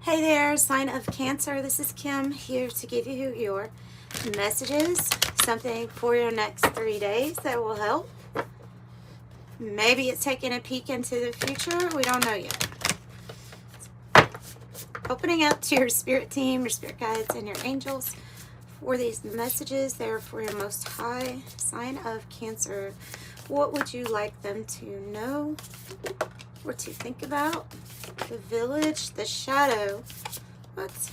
Hey there, sign of Cancer. This is Kim here to give you your messages, something for your next 3 days that will help. Maybe it's taking a peek into the future. We don't know yet. Opening up to your spirit team, your spirit guides, and your angels for these messages. They're for your most high sign of Cancer. What would you like them to know or to think about? The village, the shadow. What's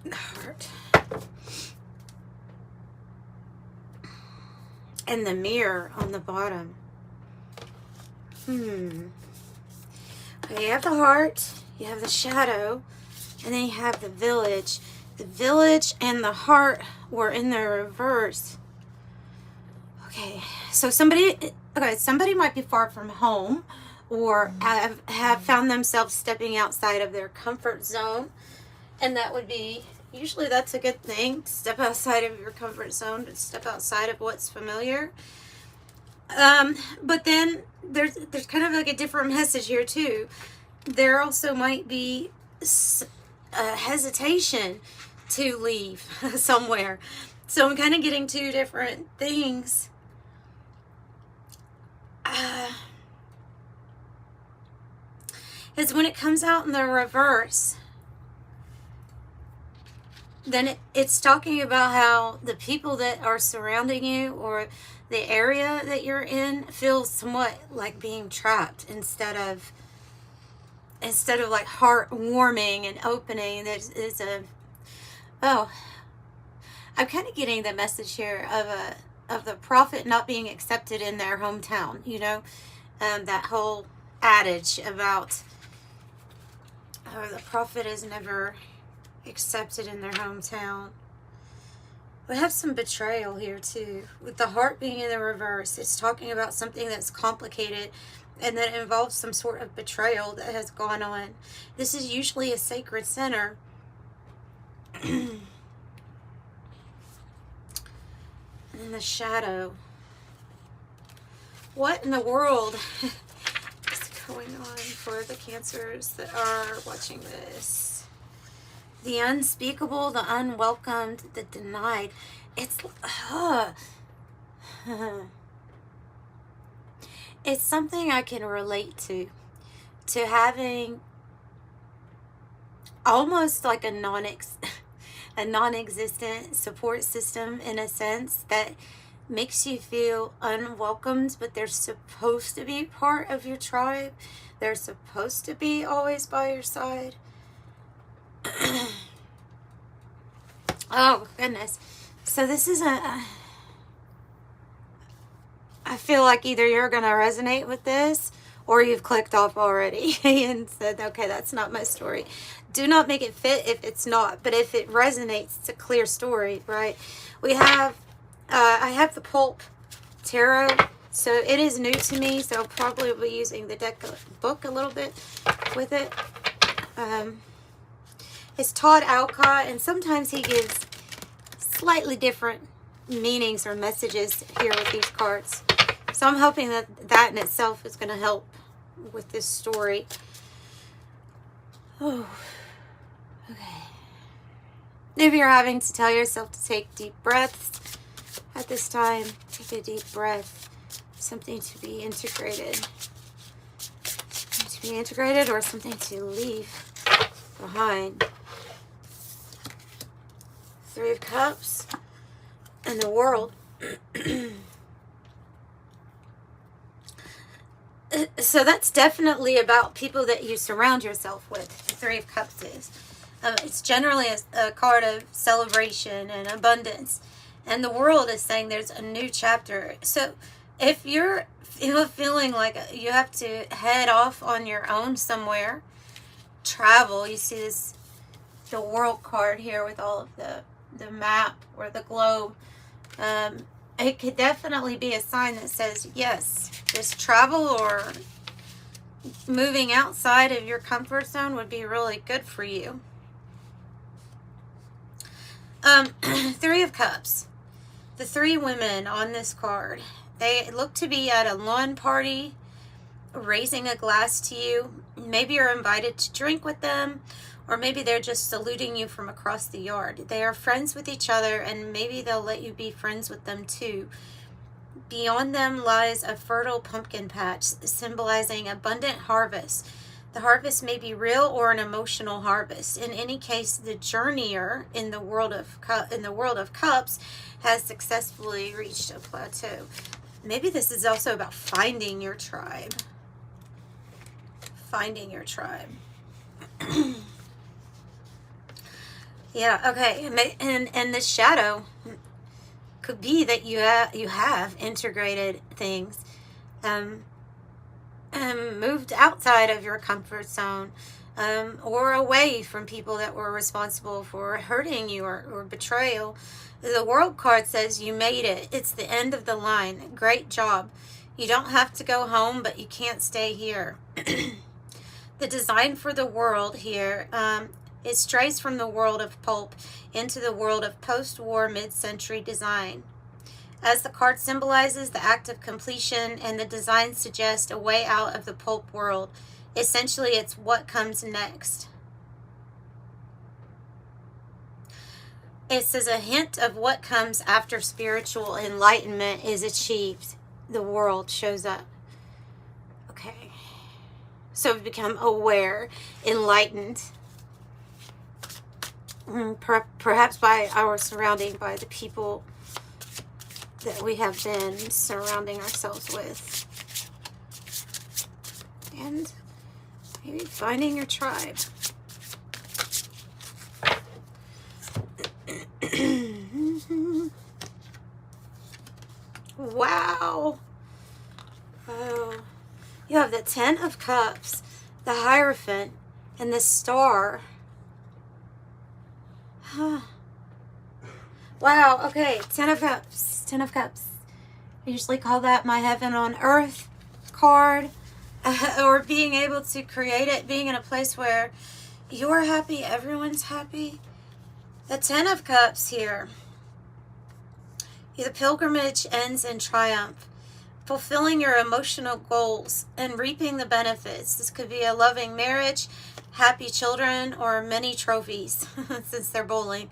the heart? And the mirror on the bottom. Okay, you have the heart, you have the shadow, and then you have the village. The village and the heart were in the reverse. Okay, so somebody might be far from home or have found themselves stepping outside of their comfort zone. And that would be, usually that's a good thing, to step outside of your comfort zone, to step outside of what's familiar. But then there's kind of like a different message here too. There also might be a hesitation to leave somewhere. So I'm kind of getting two different things. Is when it comes out in the reverse, then it's talking about how the people that are surrounding you or the area that you're in feels somewhat like being trapped instead of like heartwarming and opening. I'm kind of getting the message here of the prophet not being accepted in their hometown, that whole adage about the prophet is never accepted in their hometown. We have some betrayal here too, with the heart being in the reverse. It's talking about something that's complicated and that involves some sort of betrayal that has gone on. This is usually a sacred center. And the shadow. What in the world is going on for the Cancers that are watching this? The unspeakable, the unwelcomed, the denied. It's it's something I can relate to having almost like a non-existent support system, in a sense, that makes you feel unwelcomed, but they're supposed to be part of your tribe. They're supposed to be always by your side. Oh goodness. So this is I feel like either you're going to resonate with this or you've clicked off already and said, okay, that's not my story. Do not make it fit if it's not. But if it resonates, it's a clear story, right? We have, I have the Pulp Tarot. So it is new to me. So I'll probably be using the book a little bit with it. It's Todd Alcott. And sometimes he gives slightly different meanings or messages here with these cards. So I'm hoping that in itself is going to help with this story. Oh, okay. If you're having to tell yourself to take deep breaths at this time, take a deep breath. Something to be integrated. Something to be integrated or something to leave behind. Three of Cups and the World. So that's definitely about people that you surround yourself with. The Three of Cups is. It's generally a card of celebration and abundance. And the World is saying there's a new chapter. So if you're feeling like you have to head off on your own somewhere, travel. You see the World card here with all of the map or the globe. It could definitely be a sign that says, yes, this travel or moving outside of your comfort zone would be really good for you. Three of Cups. The three women on this card. They look to be at a lawn party, raising a glass to you. Maybe you're invited to drink with them, or maybe they're just saluting you from across the yard. They are friends with each other, and maybe they'll let you be friends with them too. Beyond them lies a fertile pumpkin patch, symbolizing abundant harvest. The harvest may be real or an emotional harvest. In any case, the journeyer in the world of cups has successfully reached a plateau. Maybe this is also about finding your tribe. Finding your tribe. Yeah, okay. And the shadow could be that you have integrated things, moved outside of your comfort zone, or away from people that were responsible for hurting you or betrayal. The World card says you made it. It's the end of the line. Great job. You don't have to go home, but you can't stay here. The design for the world here, it strays from the world of pulp into the world of post-war mid-century design. As the card symbolizes the act of completion, and the design suggests a way out of the pulp world. Essentially, it's what comes next. It says a hint of what comes after spiritual enlightenment is achieved. The world shows up. Okay. So we become aware, enlightened. Perhaps by our surrounding, by the people that we have been surrounding ourselves with. And maybe finding your tribe. Wow. Oh. You have the Ten of Cups, the Hierophant, and the Star. Huh. Wow, okay. Ten of Cups. Ten of Cups. I usually call that my heaven on earth card. Or being able to create it, being in a place where you're happy, everyone's happy. The Ten of Cups here. The pilgrimage ends in triumph, fulfilling your emotional goals and reaping the benefits. This could be a loving marriage, happy children, or many trophies, since they're bowling.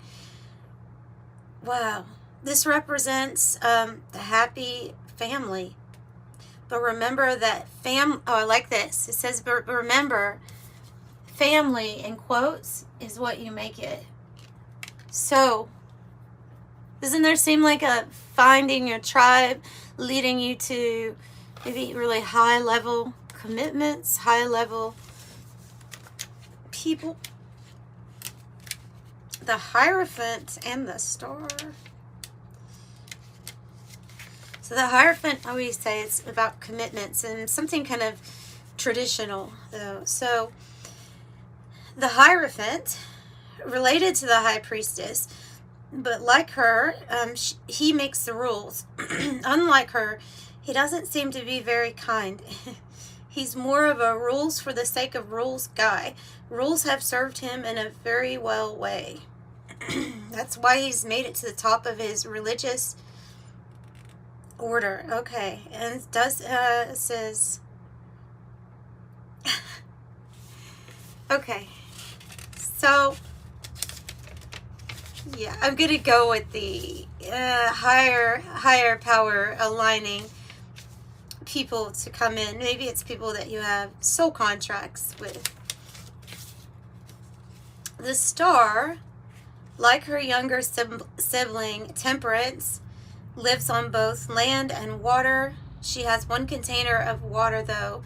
Wow. This represents the happy family. But remember that I like this. It says, but remember, family, in quotes, is what you make it. So, doesn't there seem like a finding your tribe leading you to maybe really high level commitments, high level people? The Hierophant and the Star. So the Hierophant, I always say it's about commitments and something kind of traditional, though. So the Hierophant, related to the High Priestess, but like her, he makes the rules. Unlike her, he doesn't seem to be very kind. He's more of a rules for the sake of rules guy. Rules have served him in a very well way. That's why he's made it to the top of his religious order. Okay, and it does it says okay, so yeah, I'm gonna go with the higher power aligning people to come in. Maybe it's people that you have soul contracts with. The Star, like her younger sibling Temperance, lives on both land and water. She has one container of water, though.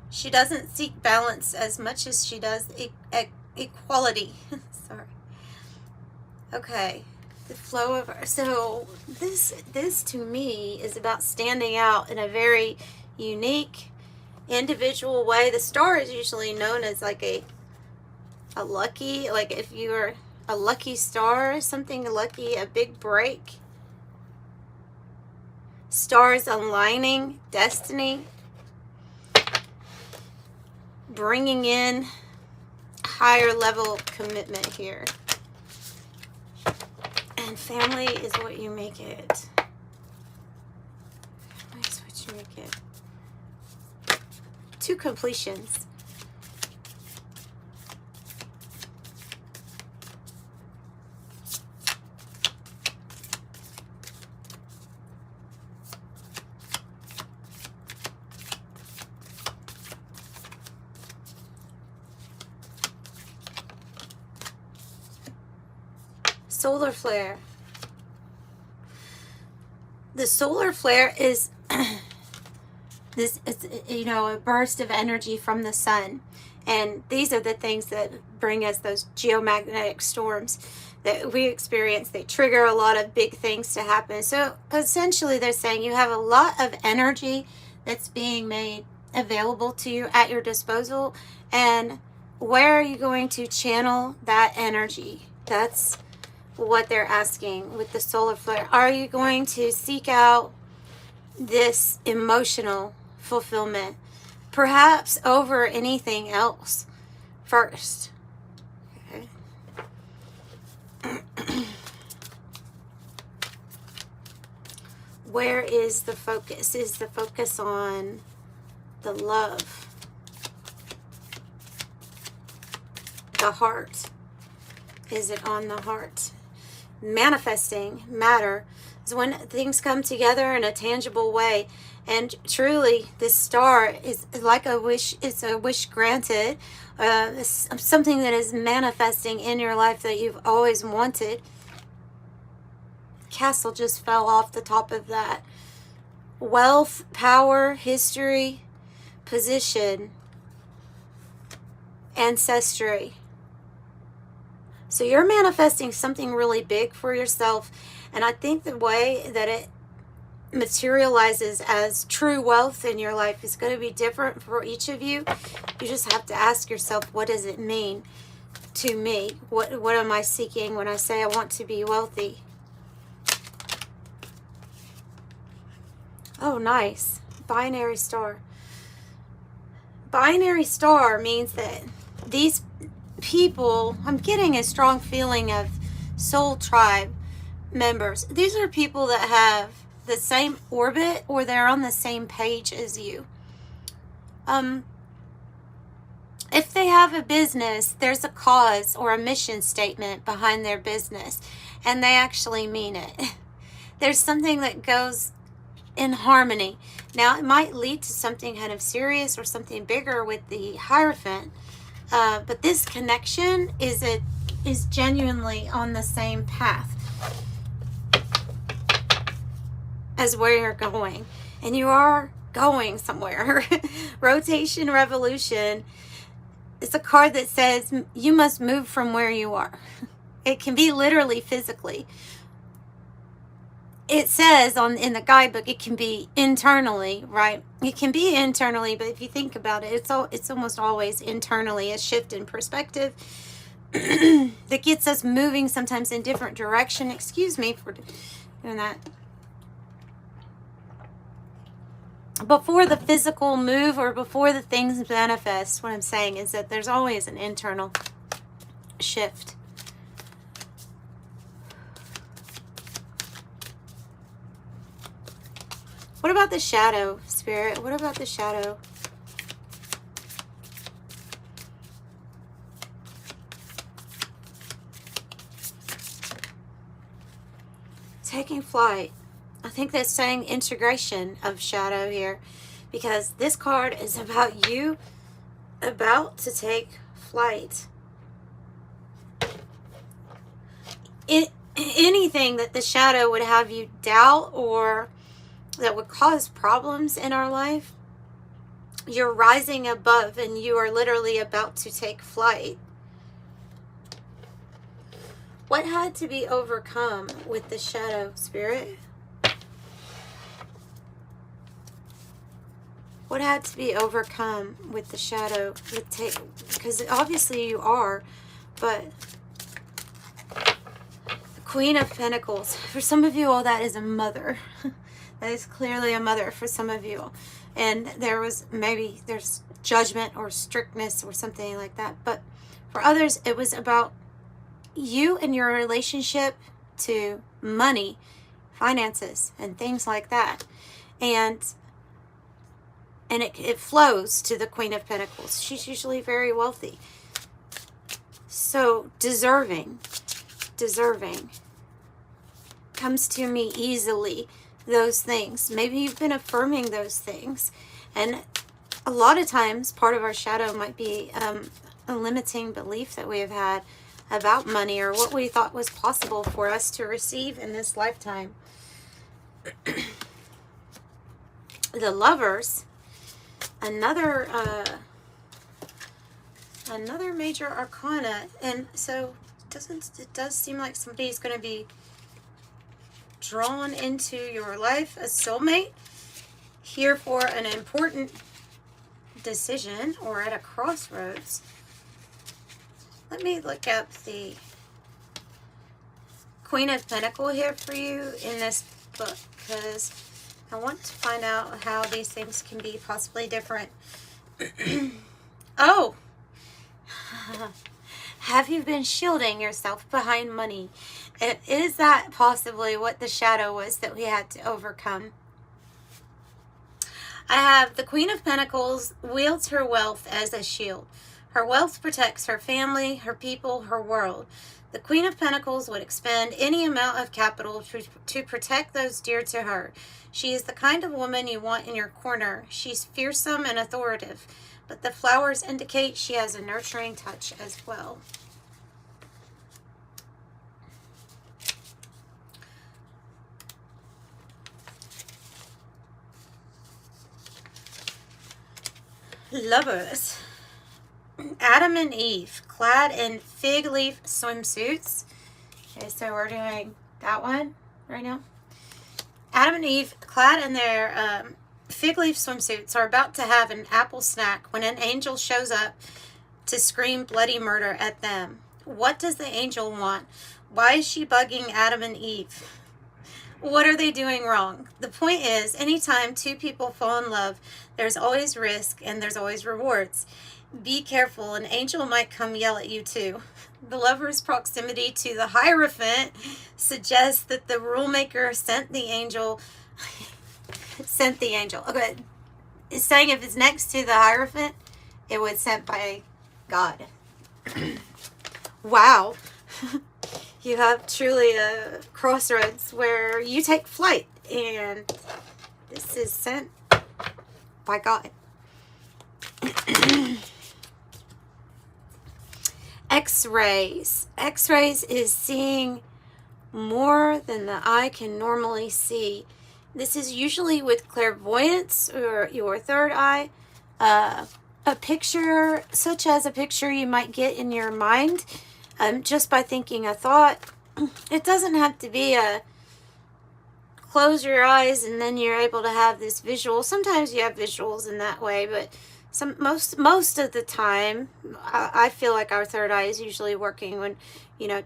She doesn't seek balance as much as she does equality. Sorry. Okay. The flow of her. So this to me is about standing out in a very unique, individual way. The Star is usually known as like a lucky, like if you're a lucky star, something lucky, a big break. Stars aligning destiny, bringing in higher level commitment here. And family is what you make it. make it 2 completions. Solar flare. The solar flare is this is, you know, a burst of energy from the sun, and these are the things that bring us those geomagnetic storms that we experience. They trigger a lot of big things to happen. So essentially they're saying you have a lot of energy that's being made available to you at your disposal, and where are you going to channel that energy? That's what they're asking with the solar flare. Are you going to seek out this emotional fulfillment, perhaps over anything else first? Okay. Where is the focus? Is the focus on the love, the heart? Is it on the heart? Manifesting matter is when things come together in a tangible way, and truly this star is like a wish. It's a wish granted, something that is manifesting in your life that you've always wanted. Castle just fell off the top of that. Wealth, power, history, position, ancestry. So you're manifesting something really big for yourself, and I think the way that it materializes as true wealth in your life is going to be different for each of you. You just have to ask yourself, what does it mean to me? What am I seeking when I say I want to be wealthy? Oh, nice. Binary star. Binary star means that these people, I'm getting a strong feeling of soul tribe members. These are people that have the same orbit, or they're on the same page as you. If they have a business, there's a cause or a mission statement behind their business, and they actually mean it. There's something that goes in harmony. Now, it might lead to something kind of serious or something bigger with the Hierophant, but this connection is genuinely on the same path as where you're going, and you are going somewhere. Rotation, revolution. It's a card that says you must move from where you are. It can be literally physically. It says in the guidebook it can be internally, right? It can be internally, but if you think about it, it's almost always internally, a shift in perspective that gets us moving sometimes in different direction. Excuse me for doing that. Before the physical move or before the things manifest, what I'm saying is that there's always an internal shift. What about the shadow, Spirit? What about the shadow? Taking flight. I think that's saying integration of shadow here, because this card is about you about to take flight. Anything that the shadow would have you doubt or that would cause problems in our life, you're rising above and you are literally about to take flight. What had to be overcome with the shadow, Spirit? What had to be overcome with the shadow? Because obviously you are, but the Queen of Pentacles. For some of you, all that is a mother. That is clearly a mother for some of you. And there's judgment or strictness or something like that. But for others, it was about you and your relationship to money, finances, and things like that. And And it flows to the Queen of Pentacles. She's usually very wealthy. So deserving comes to me easily, those things. Maybe you've been affirming those things. And a lot of times, part of our shadow might be a limiting belief that we have had about money, or what we thought was possible for us to receive in this lifetime. The Lovers, another major arcana, and so it does seem like somebody's going to be drawn into your life, a soulmate, here for an important decision or at a crossroads. Let me look up the Queen of Pentacles here for you in this book, because I want to find out how these things can be possibly different. Oh! Have you been shielding yourself behind money? And is that possibly what the shadow was that we had to overcome? I have the Queen of Pentacles wields her wealth as a shield. Her wealth protects her family, her people, her world. The Queen of Pentacles would expend any amount of capital to protect those dear to her. She is the kind of woman you want in your corner. She's fearsome and authoritative, but the flowers indicate she has a nurturing touch as well. Lovers. Adam and Eve, clad in fig leaf swimsuits. Okay, so we're doing that one right now. Adam and Eve, clad in their fig leaf swimsuits, are about to have an apple snack when an angel shows up to scream bloody murder at them. What does the angel want? Why is she bugging Adam and Eve? What are they doing wrong? The point is, anytime two people fall in love, there's always risk and there's always rewards. Be careful, an angel might come yell at you too. The lover's proximity to the Hierophant suggests that the rule maker sent the angel. Okay, it's saying if it's next to the Hierophant, it was sent by God. Wow. You have truly a crossroads where you take flight, and this is sent by God. X-rays. X-rays is seeing more than the eye can normally see. This is usually with clairvoyance or your third eye. A picture, such as a picture you might get in your mind just by thinking a thought. It doesn't have to be a close your eyes and then you're able to have this visual. Sometimes you have visuals in that way, but most of the time, I feel like our third eye is usually working when,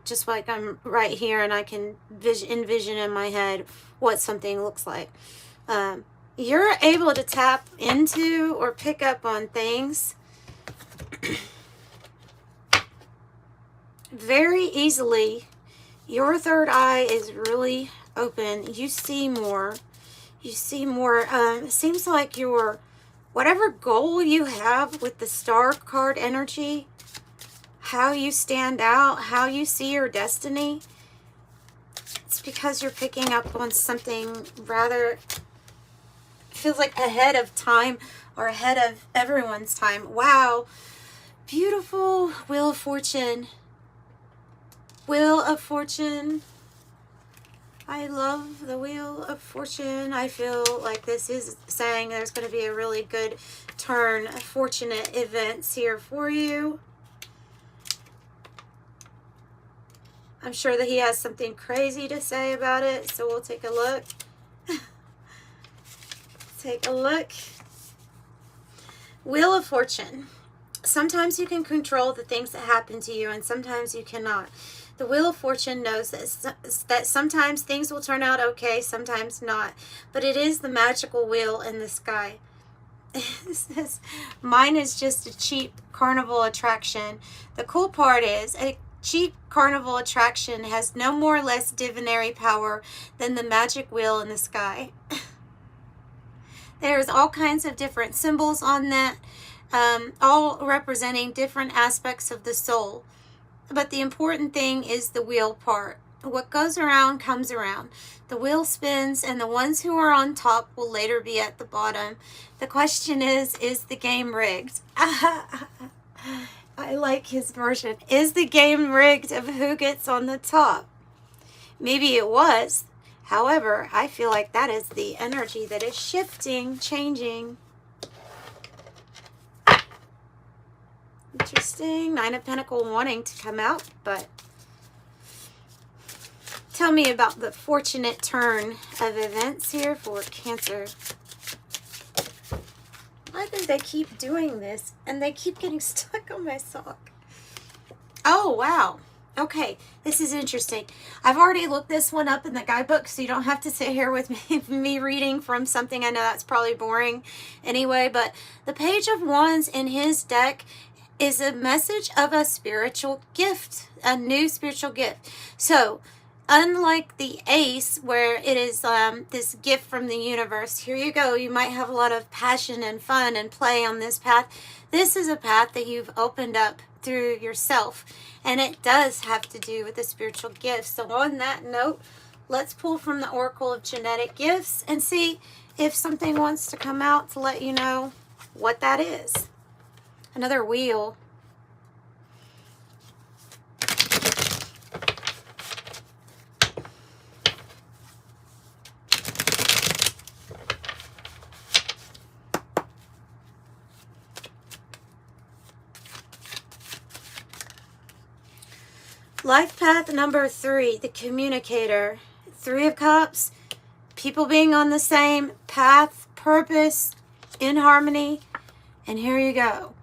just like I'm right here and I can envision in my head what something looks like. You're able to tap into or pick up on things very easily. Your third eye is really open. You see more. It seems like whatever goal you have with the star card energy, how you stand out, how you see your destiny, it's because you're picking up on something rather, feels like ahead of time or ahead of everyone's time. Wow. Beautiful Wheel of Fortune. Wheel of Fortune. I love the Wheel of Fortune. I feel like this is saying there's going to be a really good turn, fortunate events here for you. I'm sure that he has something crazy to say about it, so we'll take a look. Take a look. Wheel of Fortune. Sometimes you can control the things that happen to you, and sometimes you cannot. The Wheel of Fortune knows that sometimes things will turn out okay, sometimes not. But it is the magical wheel in the sky. Mine is just a cheap carnival attraction. The cool part is a cheap carnival attraction has no more or less divinatory power than the magic wheel in the sky. There's all kinds of different symbols on that, all representing different aspects of the soul. But the important thing is the wheel part. What goes around comes around. The wheel spins, and the ones who are on top will later be at the bottom. The question is the game rigged? I like his version. Is the game rigged of who gets on the top? Maybe it was. However, I feel like that is the energy that is shifting, changing. Interesting. Nine of Pentacles wanting to come out, but tell me about the fortunate turn of events here for Cancer. Why do they keep doing this? And they keep getting stuck on my sock. Oh, wow. Okay, this is interesting. I've already looked this one up in the guidebook, so you don't have to sit here with me reading from something. I know that's probably boring anyway, but the Page of Wands in his deck is a message of a spiritual gift, a new spiritual gift. So, unlike the Ace, where it is this gift from the universe, here you go, you might have a lot of passion and fun and play on this path. This is a path that you've opened up through yourself, and it does have to do with the spiritual gifts. So on that note, let's pull from the Oracle of Genetic Gifts and see if something wants to come out to let you know what that is. Another wheel. Life path number 3, the communicator. 3 of Cups, people being on the same path, purpose, in harmony. And here you go.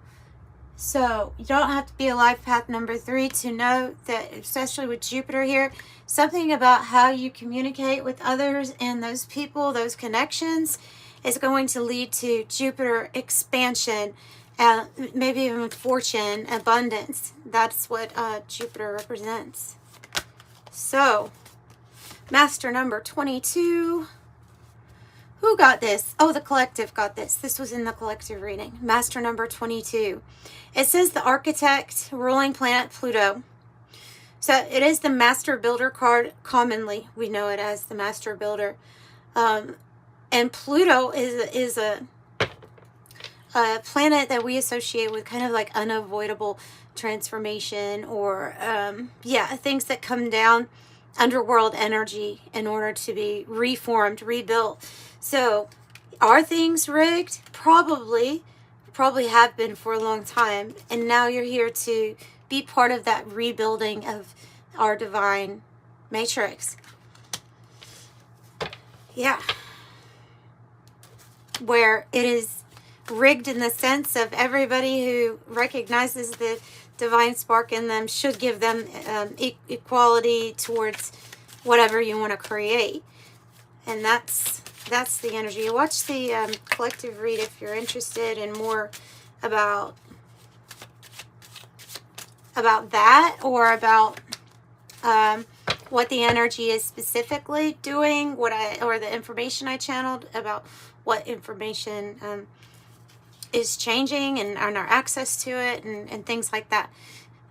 So you don't have to be a life path number 3 to know that, especially with Jupiter here, something about how you communicate with others and those people, those connections, is going to lead to Jupiter expansion. Maybe even fortune, abundance. That's what Jupiter represents. So, master number 22. Who got this? Oh, the collective got this. This was in the collective reading. Master number 22. It says the architect, ruling planet Pluto. So, it is the master builder card. Commonly, we know it as the master builder. And Pluto is a planet that we associate with kind of like unavoidable transformation, or things that come down, underworld energy, in order to be reformed, rebuilt. So are things rigged? Probably have been for a long time, and now you're here to be part of that rebuilding of our divine matrix. Yeah, where it is rigged in the sense of everybody who recognizes the divine spark in them should give them equality towards whatever you want to create. And that's the energy. Watch the collective read if you're interested in more about that, or about what the energy is specifically doing, or the information I channeled about what information is changing, and our access to it, and things like that.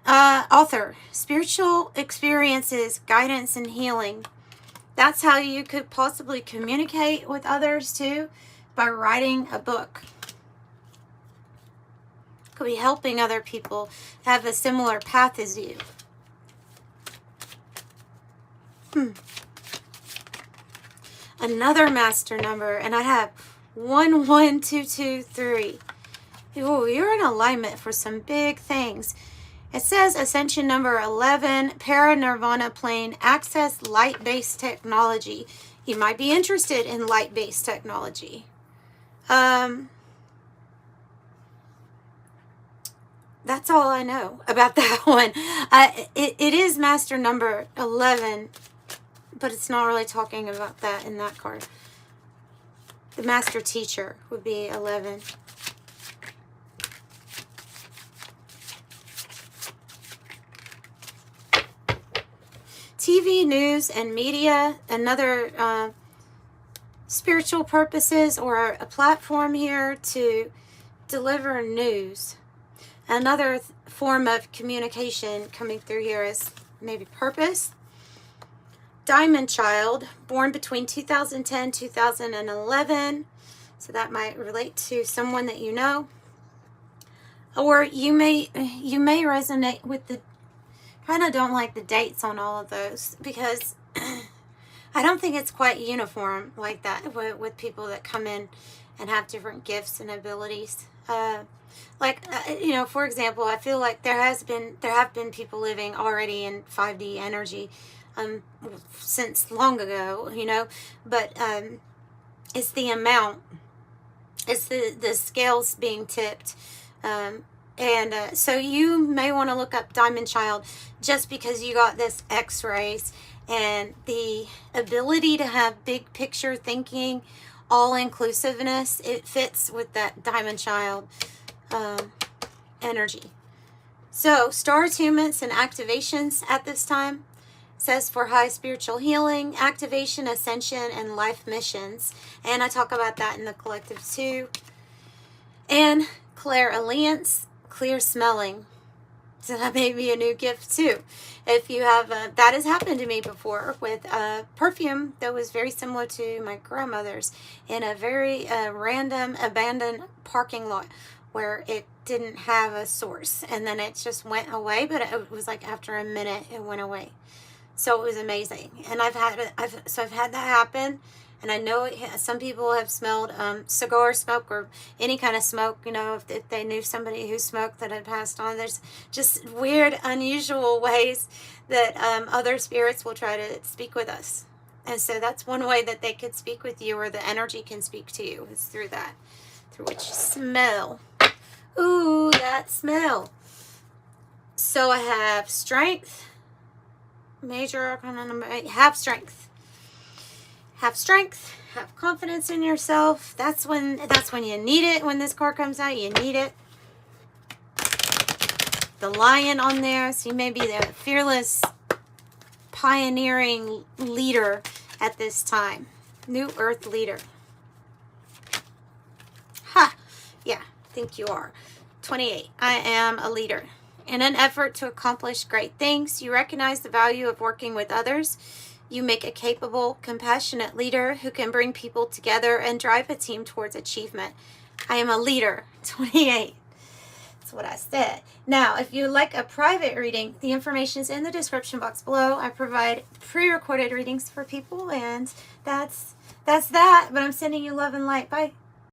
Author, spiritual experiences, guidance, and healing. That's how you could possibly communicate with others too, by writing a book. Could be helping other people have a similar path as you. Another master number, and I have 11223. Ooh, you're in alignment for some big things. It says ascension number 11, para-nirvana plane, access light-based technology. You might be interested in light-based technology. That's all I know about that one. It is master number 11, but it's not really talking about that in that card. The master teacher would be 11. TV, news, and media. Another spiritual purposes or a platform here to deliver news. Another form of communication coming through here is maybe purpose. Diamond Child, born between 2010 2011. So that might relate to someone that you know. Or you may resonate with the, kind of don't like the dates on all of those, because I don't think it's quite uniform like that with people that come in and have different gifts and abilities. You know, for example, I feel like there have been people living already in 5D energy since long ago, you know, but it's the amount, it's the scales being tipped. So you may want to look up Diamond Child just because you got this X-rays and the ability to have big picture thinking, all-inclusiveness. It fits with that Diamond Child energy. So star attunements and activations at this time says for high spiritual healing, activation, ascension, and life missions. And I talk about that in the collective too. And clairalience, clear smelling. So that may be a new gift too. If you have, that has happened to me before with a perfume that was very similar to my grandmother's in a very random abandoned parking lot where it didn't have a source, and then it just went away. But it was like after a minute it went away. So it was amazing. And I've had that happen. And I know some people have smelled cigar smoke or any kind of smoke, you know, if they knew somebody who smoked that had passed on. There's just weird, unusual ways that other spirits will try to speak with us. And so that's one way that they could speak with you, or the energy can speak to you, is through that, through what you smell. Ooh, that smell. So I have strength, major arcana number 8, have strength. Have strength, have confidence in yourself. That's when you need it. When this card comes out, you need it. The lion on there, so you may be the fearless, pioneering leader at this time. New earth leader. Ha! Yeah, I think you are. 28. I am a leader. In an effort to accomplish great things, you recognize the value of working with others. You make a capable, compassionate leader who can bring people together and drive a team towards achievement. I am a leader. 28. That's what I said. Now, if you like a private reading, the information is in the description box below. I provide pre-recorded readings for people, and that's that. But I'm sending you love and light. Bye.